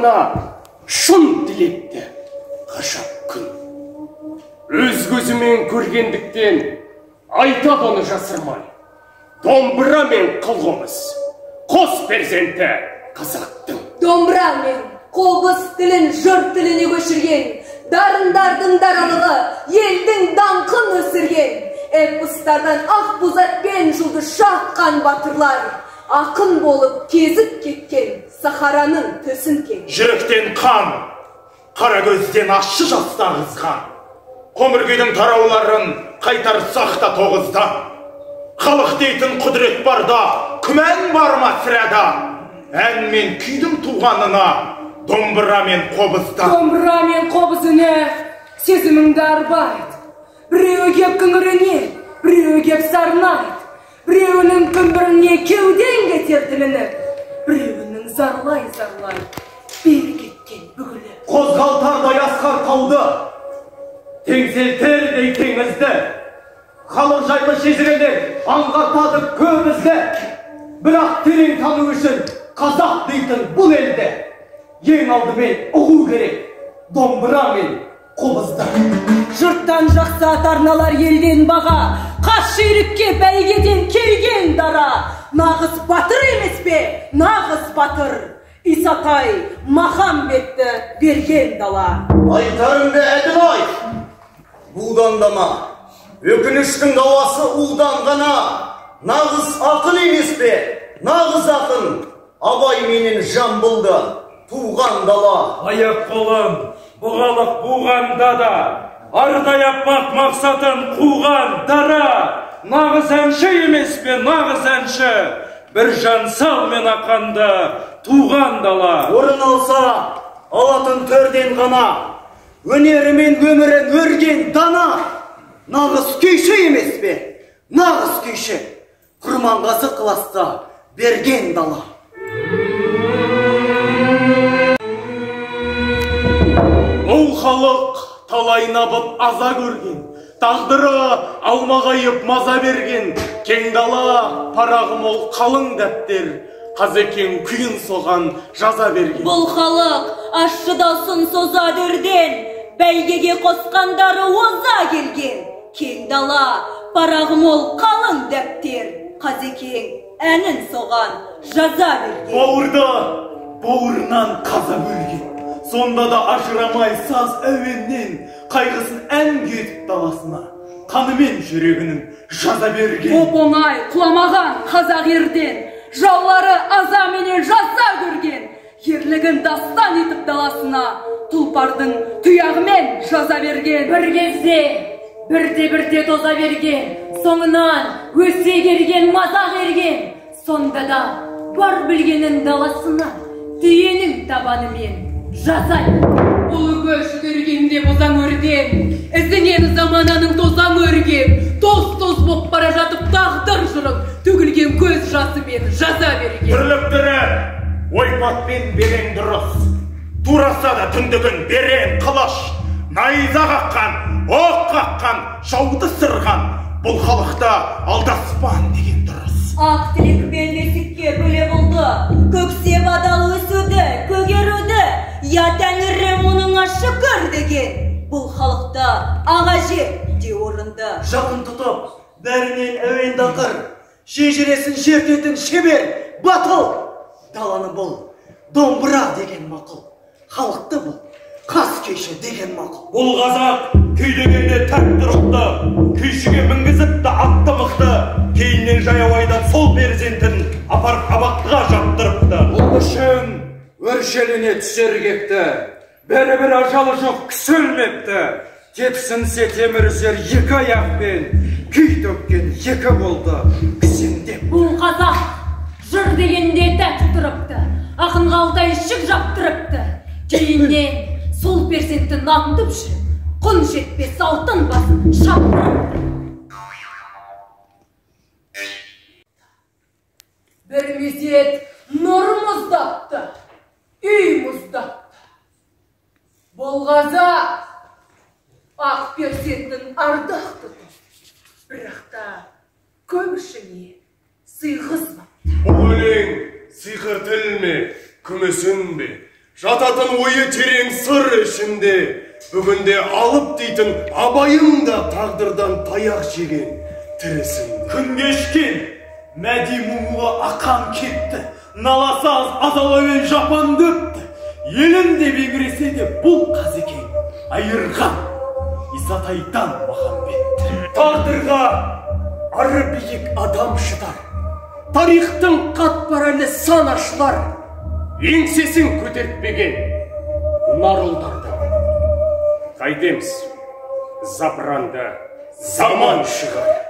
қуанатынына шын тілепті ғажап күн. Өз көзімен көргендіктен айтады оны жасырмай. Домбыра мен қылғымыз, қос перзенті қазақтың. Домбыра мен қобыз тілін жұрт тіліне көшірген, дарындардың даралығы елдің даңқын өсірген, эпостардан ақ бұзатпен жұлды шаққан батырлар, ақын болып кезіп кеткен Сахараның төсін кен. Жүректен қан, қара көзден ащы жасты ағызған, көміргейдің тарауларын қайтарсақ та тоғыздан. Халық дейтін құдірет барда, күмән бар ма сірәда? Ән мен күйдің туғанына, домбыра мен қобызда. Домбыра мен қобызыны сезіміңді арбайды. Біреуі кеп күңіріне, біреуі кеп сарнайды. Біреуінің күмбіріне кеуден кетер тілініп, біреуінің зарлай-зарлай бері кеткен бүгілі. Қозғалтардай асқар тауды, теңселтердей теңізді, халық жайлы шежірелер аңғартады көбізді. Бірақ терең тану үшін қазақ дейтін бұл елді ең алдымен ұғу керек домбыра мен қобызды. Жұрттан жақсы атарналар елден баға, қас жүйрікке бәйгеден келген дара. Нағыз батыр емес пе, нағыз батыр, Исатай Махамбетті берген дала. Айтарыңды әділ ай, бұлдандама, өкініштің ауасы удан ғана. Нағыз ақын емес пе, нағыз ақын, Абай менен Жамбылды туған дала. Аяқ қолын бұғалық буғанда да, ардай аппақ мақсатын қуған дара. Нағыз әнші емес пе, нағыз әнші, бір жан сал мен ақанды туған дала. Орын алса, алатын төрден ғана, өнері мен өмірін өрген дана. Нағыз күйші емес пе, нағыз күйші, Құрманғазы қыласта берген дала. Ол халық талай набып аза көрген, тағдыры алмағайып маза берген, кең дала парағы мол қалың дәптер, Қазекең күйін соған жаза берген. Бұл халық ащы даусын соза дөрден, бәйгеге қосқандары оза келген, кең дала парағы мол қалың дәптер, Қазекең әнін соған жаза берген. Бауырды бауырынан қаза бөлген, сонда да ажырамай саз әуеннен, қайғысын ән кетіп даласына, қанымен жүрегінің жаза берген. Оп-оңай құламаған қазақ ерден, жаулары аза менен жаза көрген, ерлігін дастан етіп даласына, тұлпардың тұяғымен жаза берген. Бір кезде бірте-бірте тоза берген, соңынан өсе керген мазақ ерген, сонда да бар білгенін даласына, түйенің табанымен жаза. Ұлы көш көргенде бозаң өрден, ізденен замананың тозаң өрген, тоз-тоз боп бара жатып тағдыр жырып, төгілген көз жасымен жаза берген. Бірліктірі ойпатпен берен дұрыс, тураса да түндігін берен қылыш, найза қаққан, оқ қаққан, жауды сырған, бұл халықта алдаспан деген дұрыс. Ақ тілек белдесікке бөле болды, көксе бадал өсуді, көгеруді, я тәңірім оныңа шүкір деген, бұл халықта аға жер де орынды. Жақын тұтып, бәрінен әуен дақыр, шежіресін шертетін шебер, батыл. Даланы бұл, домбыра деген мақыл, халықты бұл, қас күйші деген мақыл. Бұл қазақ күйдегенде тәтті рухты, күйшіге мінгізіпті атты мықты, кейіннен жаяу айдап сол перзентін апарып абақтыға жаптырыпты. Бұл үшін өршелене түсер кепті, бәрі-бір ажалы жоқ кісі өлмепті. Тепсінсе темір үзер екі аяқпен, күй төккен екі болды кісендеп. Бұл қазақ жыр дегенде тәтті тұрыпты, ақынға алтай шық жаптырыпты. Кейіннен сол перзентін аңдып жүріп, құн жетпес алтын басын шаптырыпты. Бір мезет нұр мұздапты, үй мұздапты. Бұл қазақ ақ перзентін ардақ тұтып, бірақ та көп ішіне сыйғызбапты. Бұл өлең сиқыр тіл ме, күмісін бе, жататын ойы терең сыр ішінде, бүгінде алып дейтін абайым да тағдырдан таяқ жеген тірісінде. Күн кешкен мәди мұңлы ақан кетті, наласаз азалаумен жапан дөпті. Елім де бегіресе де бұл қазекең айырған Исатайдан Махамбетті. Тағдырға ары биік адам шыдар, тарихтың қатпараны сан ашылар, еңсесін көтертпеген нар ұлдарды. Қайтеміз, запыранды заман шығар.